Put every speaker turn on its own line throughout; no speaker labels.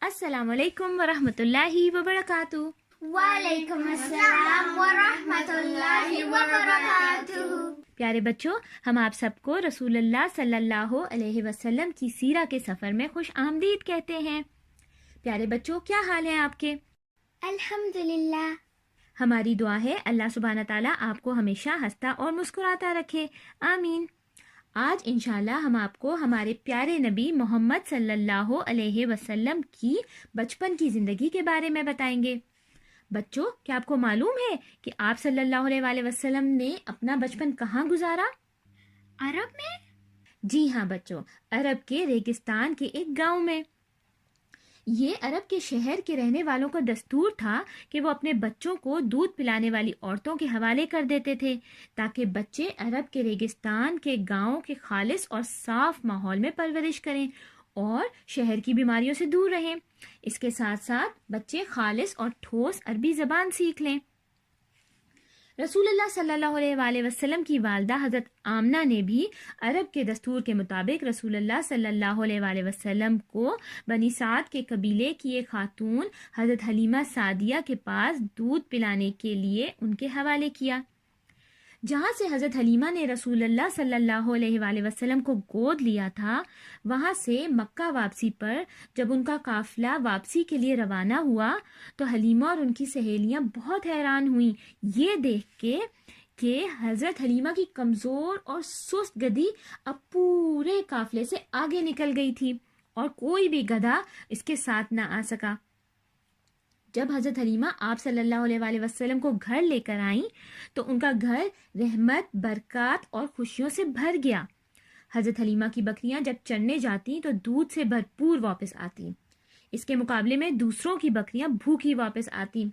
السلام علیکم ورحمۃ اللہ وبرکاتہ۔
وعلیکم السلام ورحمۃ اللہ وبرکاتہ۔
پیارے بچوں، ہم آپ سب کو رسول اللہ صلی اللہ علیہ وسلم کی سیرہ کے سفر میں خوش آمدید کہتے ہیں۔ پیارے بچوں، کیا حال ہیں آپ کے؟
الحمدللہ۔
ہماری دعا ہے اللہ سبحانہ تعالیٰ آپ کو ہمیشہ ہنستا اور مسکراتا رکھے، آمین۔ آج انشاءاللہ ہم آپ کو ہمارے پیارے نبی محمد صلی اللہ علیہ وسلم کی بچپن کی زندگی کے بارے میں بتائیں گے۔ بچوں، کیا آپ کو معلوم ہے کہ آپ صلی اللہ علیہ وآلہ وسلم نے اپنا بچپن کہاں گزارا؟
عرب میں؟
جی ہاں بچوں، عرب کے ریگستان کے ایک گاؤں میں۔ یہ عرب کے شہر کے رہنے والوں کا دستور تھا کہ وہ اپنے بچوں کو دودھ پلانے والی عورتوں کے حوالے کر دیتے تھے تاکہ بچے عرب کے ریگستان کے گاؤں کے خالص اور صاف ماحول میں پرورش کریں اور شہر کی بیماریوں سے دور رہیں۔ اس کے ساتھ ساتھ بچے خالص اور ٹھوس عربی زبان سیکھ لیں۔ رسول اللہ صلی اللہ علیہ وآلہ وسلم کی والدہ حضرت آمنہ نے بھی عرب کے دستور کے مطابق رسول اللہ صلی اللہ علیہ وآلہ وسلم کو بنی سعد کے قبیلے کی ایک خاتون حضرت حلیمہ سعدیہ کے پاس دودھ پلانے کے لیے ان کے حوالے کیا۔ جہاں سے حضرت حلیمہ نے رسول اللہ صلی اللہ علیہ وآلہ وسلم کو گود لیا تھا، وہاں سے مکہ واپسی پر جب ان کا قافلہ واپسی کے لیے روانہ ہوا تو حلیمہ اور ان کی سہیلیاں بہت حیران ہوئیں یہ دیکھ کے کہ حضرت حلیمہ کی کمزور اور سست گدی اب پورے قافلے سے آگے نکل گئی تھی اور کوئی بھی گدھا اس کے ساتھ نہ آ سکا۔ جب حضرت حلیمہ آپ صلی اللہ علیہ وآلہ وسلم کو گھر لے کر آئیں تو ان کا گھر رحمت، برکات اور خوشیوں سے بھر گیا۔ حضرت حلیمہ کی بکریاں جب چرنے جاتی تو دودھ سے بھرپور واپس آتی، اس کے مقابلے میں دوسروں کی بکریاں بھوکی واپس آتی۔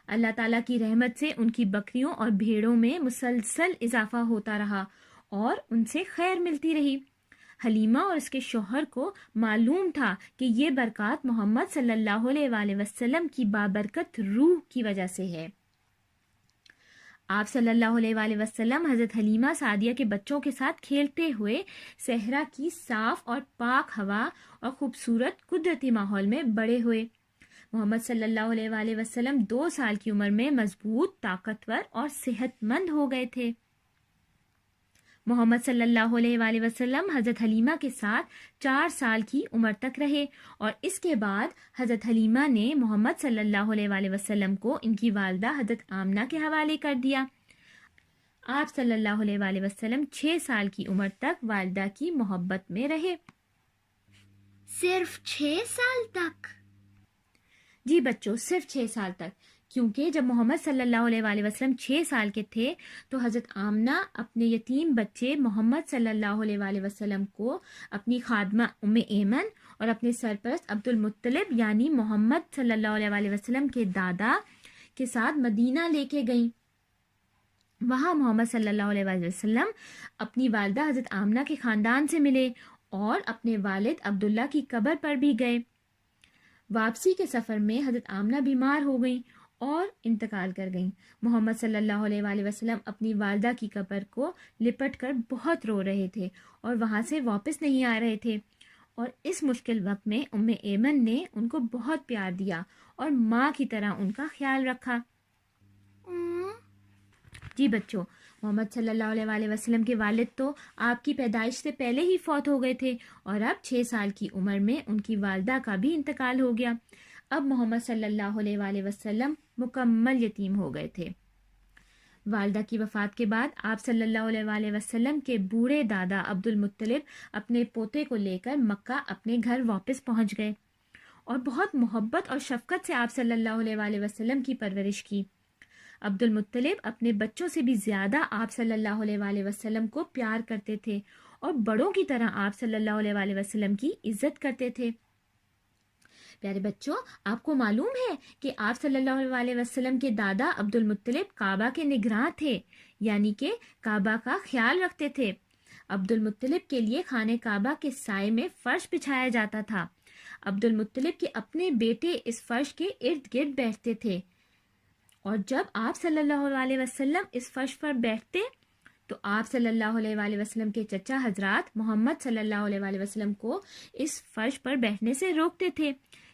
اللہ تعالیٰ کی رحمت سے ان کی بکریوں اور بھیڑوں میں مسلسل اضافہ ہوتا رہا اور ان سے خیر ملتی رہی۔ حلیمہ اور اس کے شوہر کو معلوم تھا کہ یہ برکات محمد صلی اللہ علیہ وآلہ وسلم کی بابرکت روح کی وجہ سے ہے۔ آپ صلی اللہ علیہ وآلہ وسلم حضرت حلیمہ سعدیہ کے بچوں کے ساتھ کھیلتے ہوئے صحرا کی صاف اور پاک ہوا اور خوبصورت قدرتی ماحول میں بڑے ہوئے۔ محمد صلی اللہ علیہ وآلہ وسلم 2 سال کی عمر میں مضبوط، طاقتور اور صحت مند ہو گئے تھے۔ محمد صلی اللہ علیہ وآلہ وسلم حضرت حلیمہ کے ساتھ 4 سال کی عمر تک رہے اور اس کے بعد حضرت حلیمہ نے محمد صلی اللہ علیہ وآلہ وسلم کو ان کی والدہ حضرت آمنہ کے حوالے کر دیا۔ آپ صلی اللہ علیہ وآلہ وسلم 6 سال کی عمر تک والدہ کی محبت میں رہے۔
صرف 6 سال تک؟
جی بچوں، صرف 6 سال تک، کیونکہ جب محمد صلی اللہ علیہ وآلہ وسلم 6 سال کے تھے تو حضرت آمنہ اپنے یتیم بچے محمد صلی اللہ علیہ وآلہ وسلم کو اپنی خادمہ ام ایمن اور اپنے سرپرست عبد المطلب یعنی محمد صلی اللہ علیہ وآلہ وسلم کے دادا کے ساتھ مدینہ لے کے گئیں۔ وہاں محمد صلی اللہ علیہ وآلہ وسلم اپنی والدہ حضرت آمنہ کے خاندان سے ملے اور اپنے والد عبداللہ کی قبر پر بھی گئے۔ واپسی کے سفر میں حضرت آمنہ بیمار ہو گئیں اور انتقال کر گئیں۔ محمد صلی اللہ علیہ وآلہ وسلم اپنی والدہ کی قبر کو لپٹ کر بہت رو رہے تھے اور وہاں سے واپس نہیں آ رہے تھے، اور اس مشکل وقت میں ام ایمن نے ان کو بہت پیار دیا اور ماں کی طرح ان کا خیال رکھا۔ جی بچوں، محمد صلی اللہ علیہ وآلہ وسلم کے والد تو آپ کی پیدائش سے پہلے ہی فوت ہو گئے تھے اور اب 6 سال کی عمر میں ان کی والدہ کا بھی انتقال ہو گیا۔ اب محمد صلی اللہ علیہ وآلہ وسلم مکمل یتیم ہو گئے تھے۔ والدہ کی وفات کے بعد آپ صلی اللہ علیہ وآلہ وسلم کے بوڑھے دادا عبد المطلب اپنے پوتے کو لے کر مکہ اپنے گھر واپس پہنچ گئے اور بہت محبت اور شفقت سے آپ صلی اللہ علیہ وآلہ وسلم کی پرورش کی۔ عبد المطلب اپنے بچوں سے بھی زیادہ آپ صلی اللہ علیہ وآلہ وسلم کو پیار کرتے تھے اور بڑوں کی طرح آپ صلی اللہ علیہ وآلہ وسلم کی عزت کرتے تھے۔ پیارے بچوں، آپ کو معلوم ہے کہ آپ صلی اللہ علیہ وسلم کے دادا عبد المطلب کعبہ کے نگراں تھے، یعنی کہ کعبہ کا خیال رکھتے تھے۔ عبد المطلب کے لیے خانہ کعبہ کے سائے میں فرش بچھایا جاتا تھا۔ عبد المطلب کے اپنے بیٹے اس فرش کے ارد گرد بیٹھتے تھے، اور جب آپ صلی اللہ علیہ وسلم اس فرش پر بیٹھتے تو آپ صلی اللہ علیہ وآلہ وسلم کے چچا حضرات محمد صلی اللہ علیہ وآلہ وسلم کو اس فرش پر بیٹھنے سے روکتے تھے،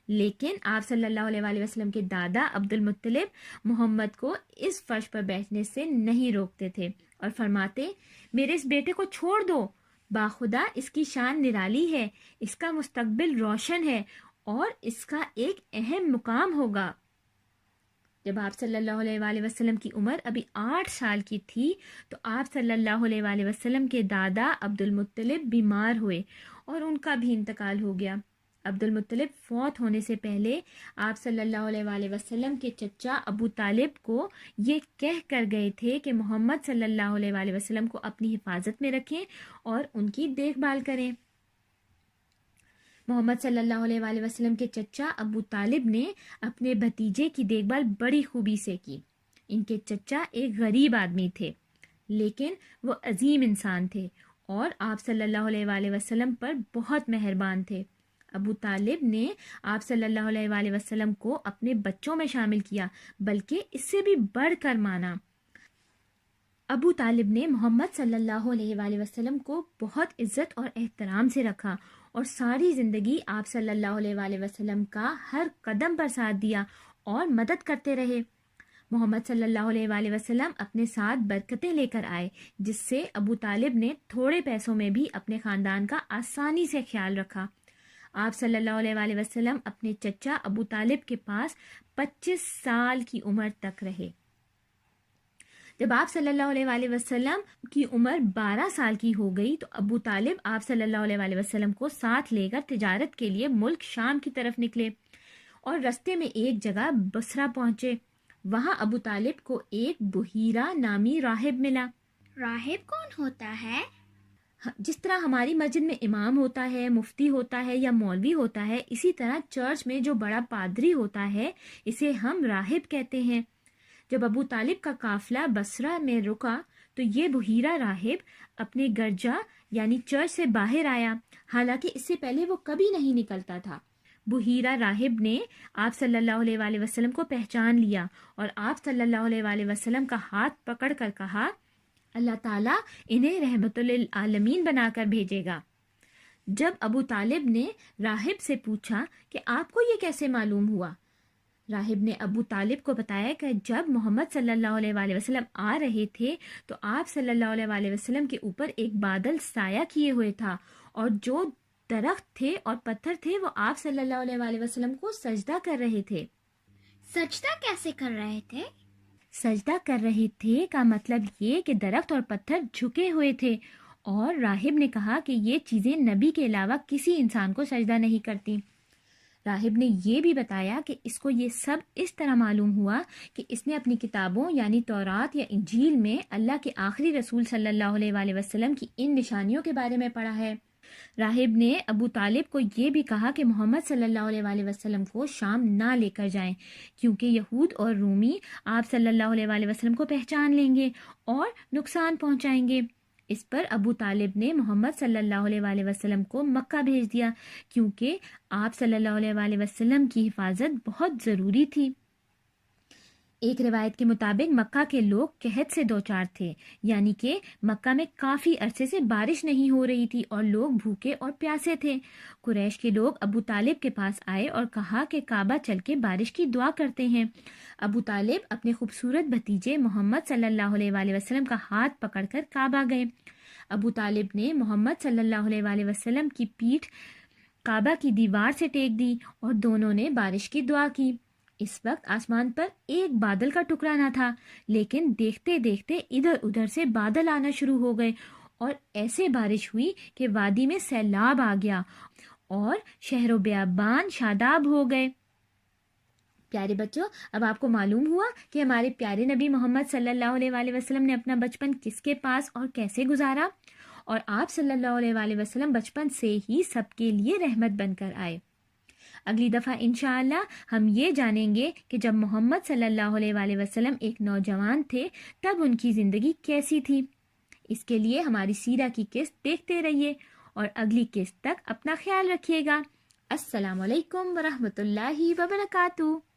لیکن آپ صلی اللہ علیہ وآلہ وسلم کے دادا عبد المطلب محمد کو اس فرش پر بیٹھنے سے نہیں روکتے تھے اور فرماتے میرے اس بیٹے کو چھوڑ دو، باخدا اس کی شان نرالی ہے، اس کا مستقبل روشن ہے اور اس کا ایک اہم مقام ہوگا۔ جب آپ صلی اللہ علیہ وآلہ وسلم کی عمر ابھی 8 سال کی تھی تو آپ صلی اللہ علیہ وآلہ وسلم کے دادا عبد المطلب بیمار ہوئے اور ان کا بھی انتقال ہو گیا۔ عبد المطلب فوت ہونے سے پہلے آپ صلی اللہ علیہ وآلہ وسلم کے چچا ابو طالب کو یہ کہہ کر گئے تھے کہ محمد صلی اللہ علیہ وآلہ وسلم کو اپنی حفاظت میں رکھیں اور ان کی دیکھ بھال کریں۔ محمد صلی اللہ علیہ وآلہ وسلم کے چچا ابو طالب نے اپنے بھتیجے کی دیکھ بھال بڑی خوبی سے کی۔ ان کے چچا ایک غریب آدمی تھے لیکن وہ عظیم انسان تھے اور آپ صلی اللہ علیہ وآلہ وسلم پر بہت مہربان تھے۔ ابو طالب نے آپ صلی اللہ علیہ وآلہ وسلم کو اپنے بچوں میں شامل کیا، بلکہ اس سے بھی بڑھ کر مانا۔ ابو طالب نے محمد صلی اللہ علیہ وآلہ وسلم کو بہت عزت اور احترام سے رکھا اور ساری زندگی آپ صلی اللہ علیہ وآلہ وسلم کا ہر قدم پر ساتھ دیا اور مدد کرتے رہے۔ محمد صلی اللہ علیہ وآلہ وسلم اپنے ساتھ برکتیں لے کر آئے، جس سے ابو طالب نے تھوڑے پیسوں میں بھی اپنے خاندان کا آسانی سے خیال رکھا۔ آپ صلی اللہ علیہ وآلہ وسلم اپنے چچا ابو طالب کے پاس 25 سال کی عمر تک رہے۔ جب آپ صلی اللہ علیہ وآلہ وسلم کی عمر 12 سال کی ہو گئی تو ابو طالب آپ صلی اللہ علیہ وآلہ وسلم کو ساتھ لے کر تجارت کے لیے ملک شام کی طرف نکلے اور رستے میں ایک جگہ بصرہ پہنچے۔ وہاں ابو طالب کو ایک بحیرہ نامی راہب ملا۔
راہب کون ہوتا ہے؟
جس طرح ہماری مسجد میں امام ہوتا ہے، مفتی ہوتا ہے یا مولوی ہوتا ہے، اسی طرح چرچ میں جو بڑا پادری ہوتا ہے اسے ہم راہب کہتے ہیں۔ جب ابو طالب کا قافلہ بصرہ میں رکا تو یہ بحیرہ راہب اپنے گرجا یعنی چرچ سے باہر آیا، حالانکہ اس سے پہلے وہ کبھی نہیں نکلتا تھا۔ بحیرہ راہب نے آپ صلی اللہ علیہ وآلہ وسلم کو پہچان لیا اور آپ صلی اللہ علیہ وآلہ وسلم کا ہاتھ پکڑ کر کہا اللہ تعالیٰ انہیں رحمت للعالمین بنا کر بھیجے گا۔ جب ابو طالب نے راہب سے پوچھا کہ آپ کو یہ کیسے معلوم ہوا، راہب نے ابو طالب کو بتایا کہ جب محمد صلی اللہ علیہ وآلہ وسلم آ رہے تھے تو آپ صلی اللہ علیہ وآلہ وسلم کے اوپر ایک بادل سایہ کیے ہوئے تھا اور جو درخت تھے اور پتھر تھے وہ آپ صلی اللہ علیہ وآلہ وسلم کو سجدہ کر رہے تھے۔
سجدہ کیسے کر رہے تھے؟
سجدہ کر رہے تھے کا مطلب یہ کہ درخت اور پتھر جھکے ہوئے تھے، اور راہب نے کہا کہ یہ چیزیں نبی کے علاوہ کسی انسان کو سجدہ نہیں کرتی۔ راہب نے یہ بھی بتایا کہ اس کو یہ سب اس طرح معلوم ہوا کہ اس نے اپنی کتابوں یعنی تورات یا انجیل میں اللہ کے آخری رسول صلی اللہ علیہ وآلہ وسلم کی ان نشانیوں کے بارے میں پڑھا ہے۔ راہب نے ابو طالب کو یہ بھی کہا کہ محمد صلی اللہ علیہ وآلہ وسلم کو شام نہ لے کر جائیں کیونکہ یہود اور رومی آپ صلی اللہ علیہ وآلہ وسلم کو پہچان لیں گے اور نقصان پہنچائیں گے۔ اس پر ابو طالب نے محمد صلی اللہ علیہ وآلہ وسلم کو مکہ بھیج دیا کیونکہ آپ صلی اللہ علیہ وآلہ وسلم کی حفاظت بہت ضروری تھی۔ ایک روایت کے مطابق مکہ کے لوگ قحط سے دوچار تھے، یعنی کہ مکہ میں کافی عرصے سے بارش نہیں ہو رہی تھی اور لوگ بھوکے اور پیاسے تھے۔ قریش کے لوگ ابو طالب کے پاس آئے اور کہا کہ کعبہ چل کے بارش کی دعا کرتے ہیں۔ ابو طالب اپنے خوبصورت بھتیجے محمد صلی اللہ علیہ وآلہ وسلم کا ہاتھ پکڑ کر کعبہ گئے۔ ابو طالب نے محمد صلی اللہ علیہ وآلہ وسلم کی پیٹھ کعبہ کی دیوار سے ٹیک دی اور دونوں نے بارش کی دعا کی۔ اس وقت آسمان پر ایک بادل کا ٹکڑا نہ تھا، لیکن دیکھتے دیکھتے ادھر ادھر سے بادل آنا شروع ہو گئے اور ایسے بارش ہوئی کہ وادی میں سیلاب آ گیا اور شہر و بیابان شاداب ہو گئے۔ پیارے بچوں، اب آپ کو معلوم ہوا کہ ہمارے پیارے نبی محمد صلی اللہ علیہ وآلہ وسلم نے اپنا بچپن کس کے پاس اور کیسے گزارا، اور آپ صلی اللہ علیہ وآلہ وسلم بچپن سے ہی سب کے لیے رحمت بن کر آئے۔ اگلی دفعہ انشاءاللہ ہم یہ جانیں گے کہ جب محمد صلی اللہ علیہ وآلہ وسلم ایک نوجوان تھے تب ان کی زندگی کیسی تھی۔ اس کے لیے ہماری سیرہ کی قسط دیکھتے رہیے اور اگلی قسط تک اپنا خیال رکھیے گا۔ السلام علیکم ورحمۃ اللہ وبرکاتہ۔